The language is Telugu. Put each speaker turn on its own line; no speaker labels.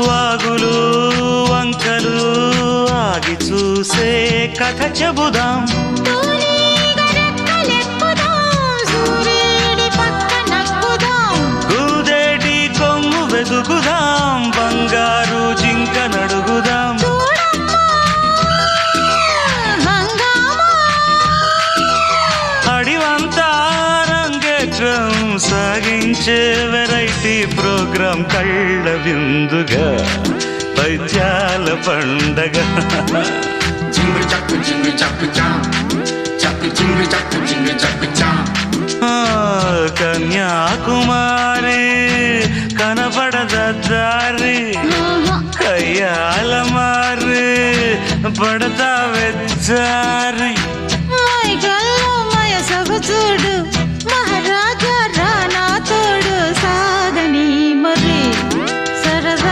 వాగులు వంకలు ఆగి చూసే కథ చెబుదాం. కూదేటి కొమ్ము వెతుకుదాం, బంగారు జింక నడుగుదాం. అడివంతా రంగేట్రం సాగించే వెరైటీ ప్రోగ్రాం కళ్ళ విందుగా పైత్యాల పండగ. కన్యాకుమారి కనపడద దారి, కయ్యాల మారి పడతా వెచ్చారి.
చూడు